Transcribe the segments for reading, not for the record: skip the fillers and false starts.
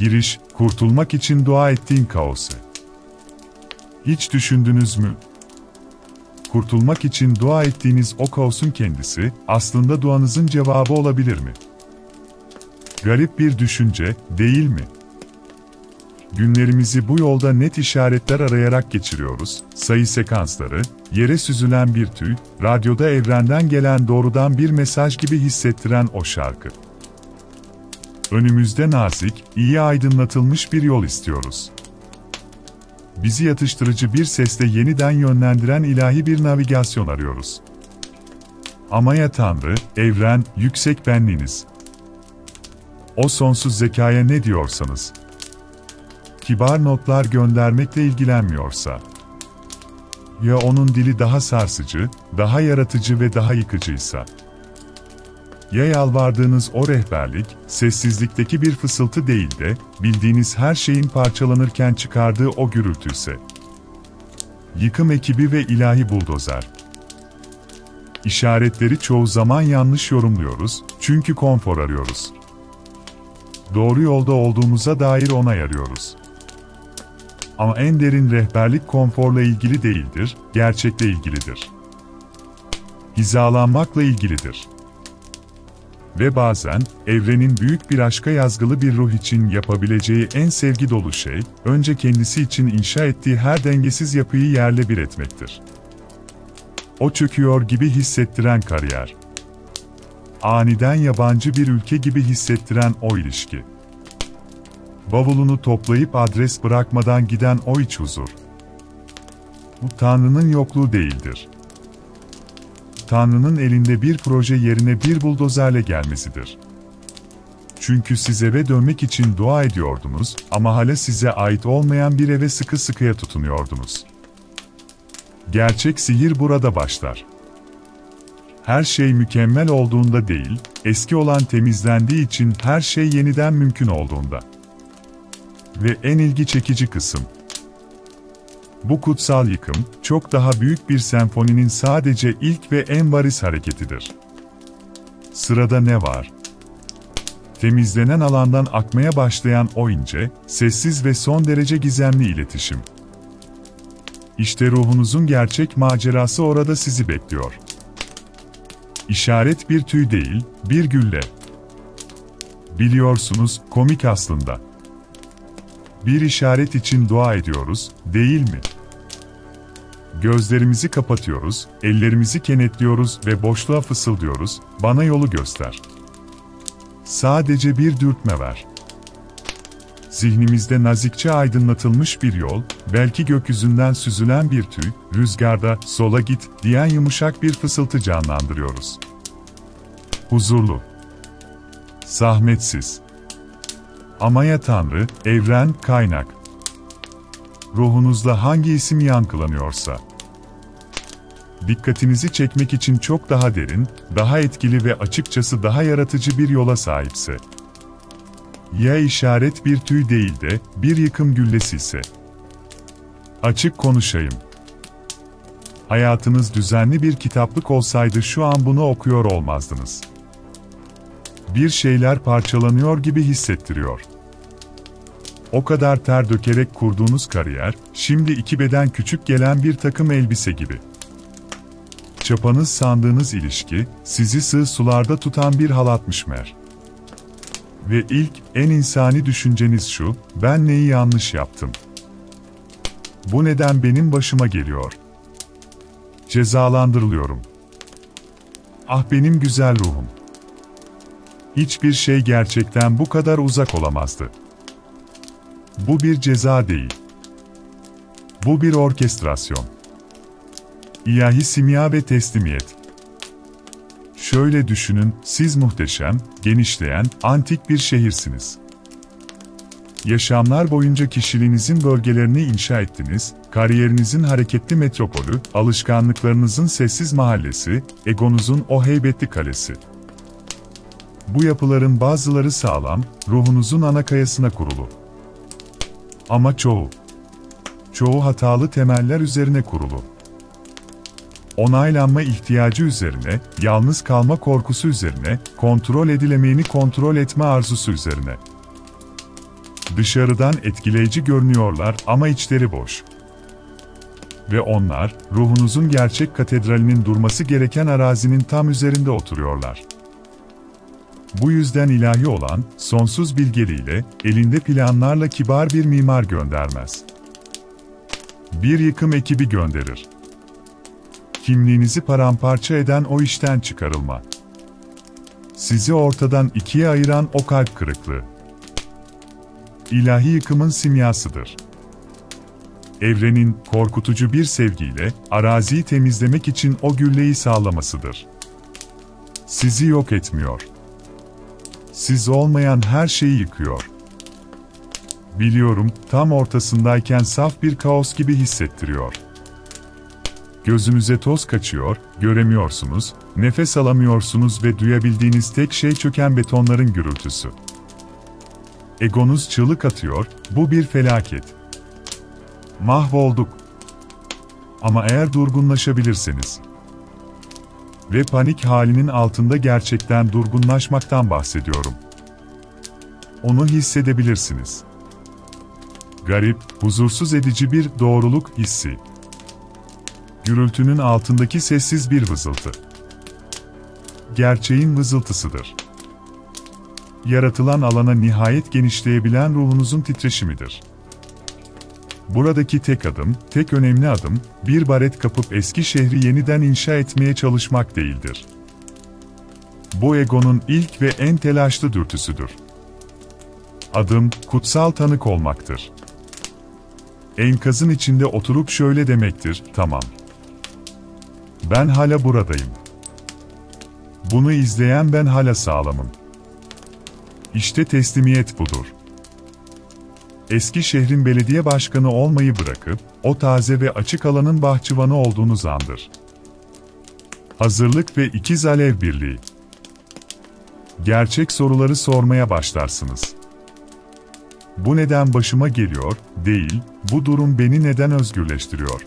Giriş, kurtulmak için dua ettiğin kaosu. Hiç düşündünüz mü? Kurtulmak için dua ettiğiniz o kaosun kendisi, aslında duanızın cevabı olabilir mi? Garip bir düşünce, değil mi? Günlerimizi bu yolda net işaretler arayarak geçiriyoruz, sayı sekansları, yere süzülen bir tüy, radyoda evrenden gelen doğrudan bir mesaj gibi hissettiren o şarkı. Önümüzde nazik, iyi aydınlatılmış bir yol istiyoruz. Bizi yatıştırıcı bir sesle yeniden yönlendiren ilahi bir navigasyon arıyoruz. Ama ya Tanrı, evren, yüksek benliğiniz? O sonsuz zekaya ne diyorsanız, kibar notlar göndermekle ilgilenmiyorsa, ya onun dili daha sarsıcı, daha yaratıcı ve daha yıkıcıysa, ya yalvardığınız o rehberlik, sessizlikteki bir fısıltı değil de, bildiğiniz her şeyin parçalanırken çıkardığı o gürültüyse, yıkım ekibi ve ilahi buldozer. İşaretleri çoğu zaman yanlış yorumluyoruz, çünkü konfor arıyoruz. Doğru yolda olduğumuza dair onay arıyoruz. Ama en derin rehberlik konforla ilgili değildir, gerçekle ilgilidir. Hizalanmakla ilgilidir. Ve bazen, evrenin büyük bir aşka yazgılı bir ruh için yapabileceği en sevgi dolu şey, önce kendisi için inşa ettiği her dengesiz yapıyı yerle bir etmektir. O çöküyor gibi hissettiren kariyer. Aniden yabancı bir ülke gibi hissettiren o ilişki. Bavulunu toplayıp adres bırakmadan giden o iç huzur. Bu Tanrı'nın yokluğu değildir. Tanrı'nın elinde bir proje yerine bir buldozerle gelmesidir. Çünkü siz eve dönmek için dua ediyordunuz ama hala size ait olmayan bir eve sıkı sıkıya tutunuyordunuz. Gerçek sihir burada başlar. Her şey mükemmel olduğunda değil, eski olan temizlendiği için her şey yeniden mümkün olduğunda. Ve en ilgi çekici kısım. Bu kutsal yıkım, çok daha büyük bir senfoninin sadece ilk ve en bariz hareketidir. Sırada ne var? Temizlenen alandan akmaya başlayan o ince, sessiz ve son derece gizemli iletişim. İşte ruhunuzun gerçek macerası orada sizi bekliyor. İşaret bir tüy değil, bir gülle. Biliyorsunuz, komik aslında. Bir işaret için dua ediyoruz, değil mi? Gözlerimizi kapatıyoruz, ellerimizi kenetliyoruz ve boşluğa fısıldıyoruz, bana yolu göster. Sadece bir dürtme ver. Zihnimizde nazikçe aydınlatılmış bir yol, belki gökyüzünden süzülen bir tüy, rüzgarda sola git diyen yumuşak bir fısıltı canlandırıyoruz. Huzurlu. Zahmetsiz. Ama ya Tanrı, evren, kaynak. Ruhunuzda hangi isim yankılanıyorsa, dikkatinizi çekmek için çok daha derin, daha etkili ve açıkçası daha yaratıcı bir yola sahipse, ya işaret bir tüy değil de bir yıkım güllesi ise, açık konuşayım. Hayatınız düzenli bir kitaplık olsaydı şu an bunu okuyor olmazdınız. Bir şeyler parçalanıyor gibi hissettiriyor. O kadar ter dökerek kurduğunuz kariyer, şimdi iki beden küçük gelen bir takım elbise gibi. Çapanız sandığınız ilişki, sizi sığ sularda tutan bir halatmış meğer. Ve ilk, en insani düşünceniz şu, ben neyi yanlış yaptım? Bu neden benim başıma geliyor? Cezalandırılıyorum. Ah benim güzel ruhum. Hiçbir şey gerçekten bu kadar uzak olamazdı. Bu bir ceza değil. Bu bir orkestrasyon. İlahi simya ve teslimiyet. Şöyle düşünün, siz muhteşem, genişleyen, antik bir şehirsiniz. Yaşamlar boyunca kişiliğinizin bölgelerini inşa ettiniz, kariyerinizin hareketli metropolü, alışkanlıklarınızın sessiz mahallesi, egonuzun o heybetli kalesi. Bu yapıların bazıları sağlam, ruhunuzun ana kayasına kurulu. Ama çoğu hatalı temeller üzerine kurulu. Onaylanma ihtiyacı üzerine, yalnız kalma korkusu üzerine, kontrol edilemeyeni kontrol etme arzusu üzerine. Dışarıdan etkileyici görünüyorlar ama içleri boş. Ve onlar, ruhunuzun gerçek katedralinin durması gereken arazinin tam üzerinde oturuyorlar. Bu yüzden ilahi olan, sonsuz bilgeliğiyle, elinde planlarla kibar bir mimar göndermez. Bir yıkım ekibi gönderir. Kimliğinizi paramparça eden o işten çıkarılma. Sizi ortadan ikiye ayıran o kalp kırıklığı. İlahi yıkımın simyasıdır. Evrenin, korkutucu bir sevgiyle, araziyi temizlemek için o gülleyi sağlamasıdır. Sizi yok etmiyor. Siz olmayan her şeyi yıkıyor. Biliyorum, tam ortasındayken saf bir kaos gibi hissettiriyor. Gözünüze toz kaçıyor, göremiyorsunuz, nefes alamıyorsunuz ve duyabildiğiniz tek şey çöken betonların gürültüsü. Egonuz çığlık atıyor, bu bir felaket. Mahvolduk. Ama eğer durgunlaşabilirseniz ve panik halinin altında gerçekten durgunlaşmaktan bahsediyorum. Onu hissedebilirsiniz. Garip, huzursuz edici bir doğruluk hissi. Gürültünün altındaki sessiz bir vızıltı. Gerçeğin vızıltısıdır. Yaratılan alana nihayet genişleyebilen ruhunuzun titreşimidir. Buradaki tek adım, tek önemli adım, bir baret kapıp eski şehri yeniden inşa etmeye çalışmak değildir. Bu egonun ilk ve en telaşlı dürtüsüdür. Adım, kutsal tanık olmaktır. Enkazın içinde oturup şöyle demektir, tamam. Ben hala buradayım. Bunu izleyen ben hala sağlamım. İşte teslimiyet budur. Eski şehrin belediye başkanı olmayı bırakıp, o taze ve açık alanın bahçıvanı olduğunuz andır. Hazırlık ve ikiz alev birliği. Gerçek soruları sormaya başlarsınız. Bu neden başıma geliyor, değil, bu durum beni neden özgürleştiriyor?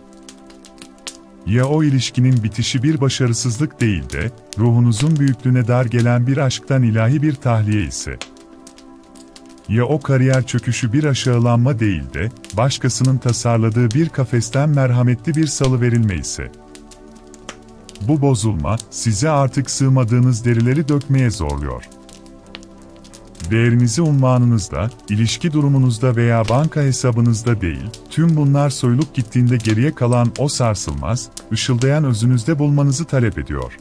Ya o ilişkinin bitişi bir başarısızlık değil de, ruhunuzun büyüklüğüne dar gelen bir aşktan ilahi bir tahliye ise? Ya o kariyer çöküşü bir aşağılanma değil de, başkasının tasarladığı bir kafesten merhametli bir salıverilme ise? Bu bozulma, size artık sığmadığınız derileri dökmeye zorluyor. Değerinizi unvanınızda, ilişki durumunuzda veya banka hesabınızda değil, tüm bunlar soyulup gittiğinde geriye kalan o sarsılmaz, ışıldayan özünüzde bulmanızı talep ediyor.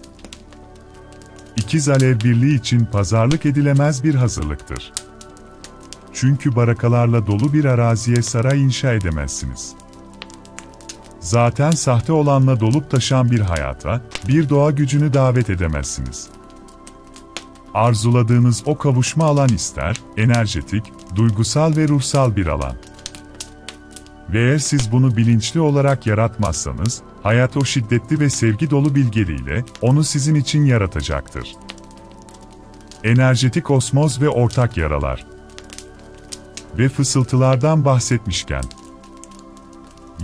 İkiz alev birliği için pazarlık edilemez bir hazırlıktır. Çünkü barakalarla dolu bir araziye saray inşa edemezsiniz. Zaten sahte olanla dolup taşan bir hayata, bir doğa gücünü davet edemezsiniz. Arzuladığınız o kavuşma alan ister, enerjetik, duygusal ve ruhsal bir alan. Ve eğer siz bunu bilinçli olarak yaratmazsanız, hayat o şiddetli ve sevgi dolu bilgeliğiyle, onu sizin için yaratacaktır. Enerjetik osmoz ve ortak yaralar. Ve fısıltılardan bahsetmişken,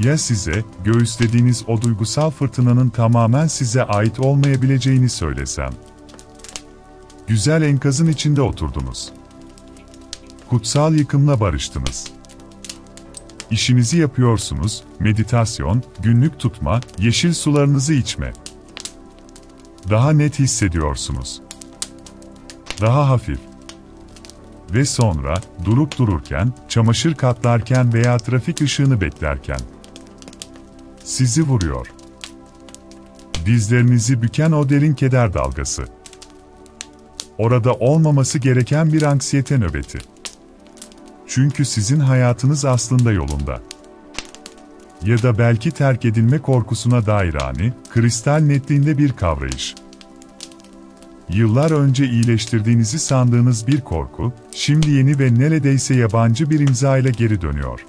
ya size, göğüslediğiniz o duygusal fırtınanın tamamen size ait olmayabileceğini söylesem? Güzel enkazın içinde oturdunuz. Kutsal yıkımla barıştınız. İşinizi yapıyorsunuz, meditasyon, günlük tutma, yeşil sularınızı içme. Daha net hissediyorsunuz. Daha hafif. Ve sonra, durup dururken, çamaşır katlarken veya trafik ışığını beklerken, sizi vuruyor. Dizlerinizi büken o derin keder dalgası. Orada olmaması gereken bir anksiyete nöbeti. Çünkü sizin hayatınız aslında yolunda. Ya da belki terk edilme korkusuna dair ani, kristal netliğinde bir kavrayış. Yıllar önce iyileştirdiğinizi sandığınız bir korku, şimdi yeni ve neredeyse yabancı bir imza ile geri dönüyor.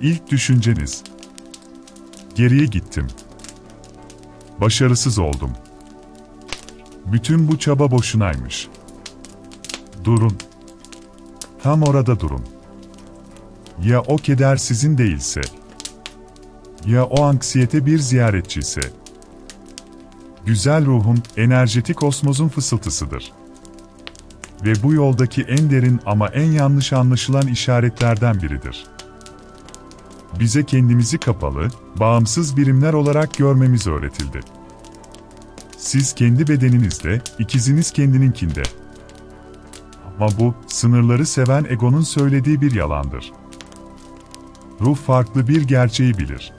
İlk düşünceniz: geriye gittim. Başarısız oldum. Bütün bu çaba boşunaymış. Durun. Tam orada durun. Ya o keder sizin değilse? Ya o anksiyete bir ziyaretçi ise? Güzel ruhum, enerjetik osmozun fısıltısıdır. Ve bu yoldaki en derin ama en yanlış anlaşılan işaretlerden biridir. Bize kendimizi kapalı, bağımsız birimler olarak görmemiz öğretildi. Siz kendi bedeninizde, ikiziniz kendininkinde. Ama bu, sınırları seven egonun söylediği bir yalandır. Ruh farklı bir gerçeği bilir.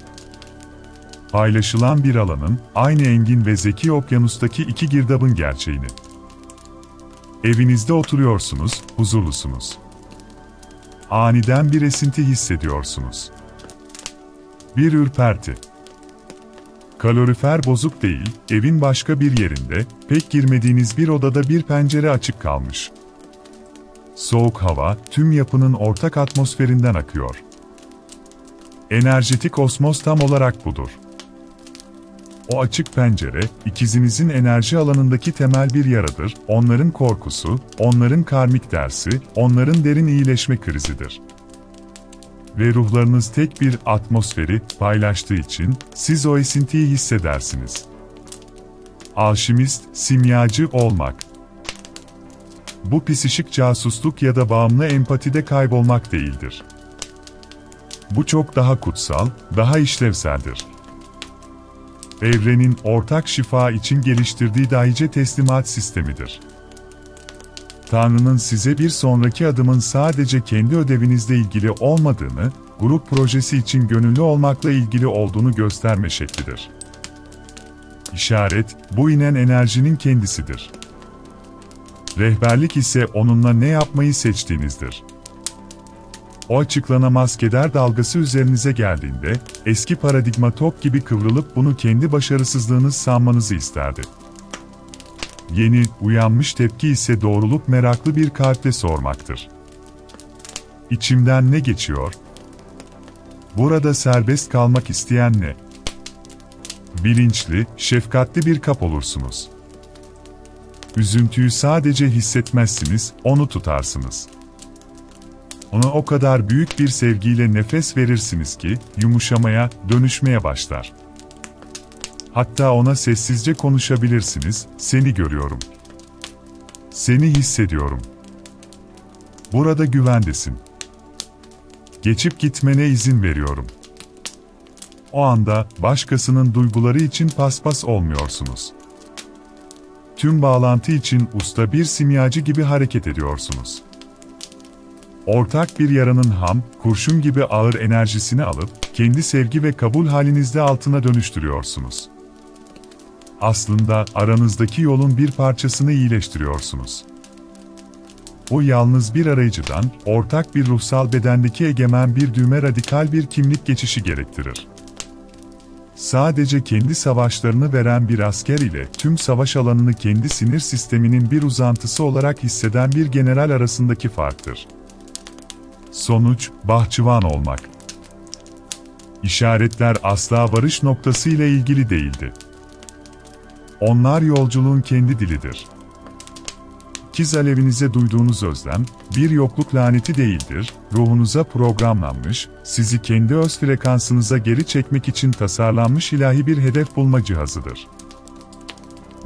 Paylaşılan bir alanın, aynı engin ve zeki okyanustaki iki girdabın gerçeğini. Evinizde oturuyorsunuz, huzurlusunuz. Aniden bir esinti hissediyorsunuz. Bir ürperti. Kalorifer bozuk değil, evin başka bir yerinde, pek girmediğiniz bir odada bir pencere açık kalmış. Soğuk hava, tüm yapının ortak atmosferinden akıyor. Enerjetik osmoz tam olarak budur. O açık pencere, ikizinizin enerji alanındaki temel bir yaradır, onların korkusu, onların karmik dersi, onların derin iyileşme krizidir. Ve ruhlarınız tek bir atmosferi paylaştığı için, siz o esintiyi hissedersiniz. Alşimist, simyacı olmak. Bu psişik casusluk ya da bağımlı empatide kaybolmak değildir. Bu çok daha kutsal, daha işlevseldir. Evrenin ortak şifa için geliştirdiği dahice teslimat sistemidir. Tanrı'nın size bir sonraki adımın sadece kendi ödevinizle ilgili olmadığını, grup projesi için gönüllü olmakla ilgili olduğunu gösterme şeklidir. İşaret, bu inen enerjinin kendisidir. Rehberlik ise onunla ne yapmayı seçtiğinizdir. O açıklanamaz keder dalgası üzerinize geldiğinde, eski paradigma top gibi kıvrılıp bunu kendi başarısızlığınız sanmanızı isterdi. Yeni, uyanmış tepki ise doğrulup meraklı bir kalple sormaktır. İçimden ne geçiyor? Burada serbest kalmak isteyen ne? Bilinçli, şefkatli bir kap olursunuz. Üzüntüyü sadece hissetmezsiniz, onu tutarsınız. Ona o kadar büyük bir sevgiyle nefes verirsiniz ki, yumuşamaya, dönüşmeye başlar. Hatta ona sessizce konuşabilirsiniz, seni görüyorum. Seni hissediyorum. Burada güvendesin. Geçip gitmene izin veriyorum. O anda, başkasının duyguları için paspas olmuyorsunuz. Tüm bağlantı için usta bir simyacı gibi hareket ediyorsunuz. Ortak bir yaranın ham, kurşun gibi ağır enerjisini alıp, kendi sevgi ve kabul halinizde altına dönüştürüyorsunuz. Aslında, aranızdaki yolun bir parçasını iyileştiriyorsunuz. O yalnız bir arayıcıdan, ortak bir ruhsal bedendeki egemen bir düğme radikal bir kimlik geçişi gerektirir. Sadece kendi savaşlarını veren bir asker ile tüm savaş alanını kendi sinir sisteminin bir uzantısı olarak hisseden bir general arasındaki farktır. Sonuç, bahçıvan olmak. İşaretler asla varış noktası ile ilgili değildi. Onlar yolculuğun kendi dilidir. İkiz alevinize duyduğunuz özlem, bir yokluk laneti değildir, ruhunuza programlanmış, sizi kendi öz frekansınıza geri çekmek için tasarlanmış ilahi bir hedef bulma cihazıdır.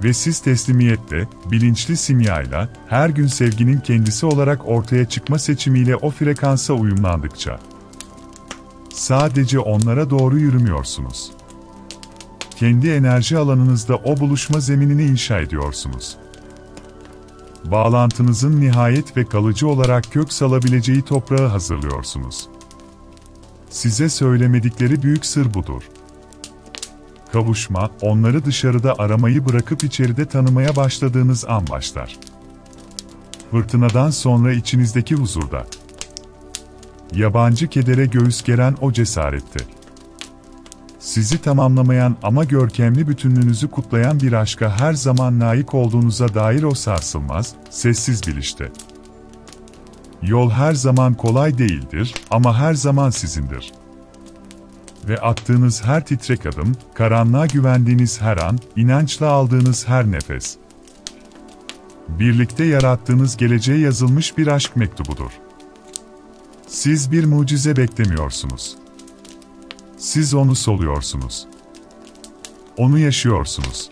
Ve siz teslimiyetle, bilinçli simyayla, her gün sevginin kendisi olarak ortaya çıkma seçimiyle o frekansa uyumlandıkça, sadece onlara doğru yürümüyorsunuz. Kendi enerji alanınızda o buluşma zeminini inşa ediyorsunuz. Bağlantınızın nihayet ve kalıcı olarak kök salabileceği toprağı hazırlıyorsunuz. Size söylemedikleri büyük sır budur. Kavuşma, onları dışarıda aramayı bırakıp içeride tanımaya başladığınız an başlar. Fırtınadan sonra içinizdeki huzurda. Yabancı kedere göğüs geren o cesarette. Sizi tamamlamayan ama görkemli bütünlüğünüzü kutlayan bir aşka her zaman layık olduğunuza dair o sarsılmaz, sessiz bilişte. Yol her zaman kolay değildir ama her zaman sizindir. Ve attığınız her titrek adım, karanlığa güvendiğiniz her an, inançla aldığınız her nefes. Birlikte yarattığınız geleceğe yazılmış bir aşk mektubudur. Siz bir mucize beklemiyorsunuz. Siz onu soluyorsunuz. Onu yaşıyorsunuz.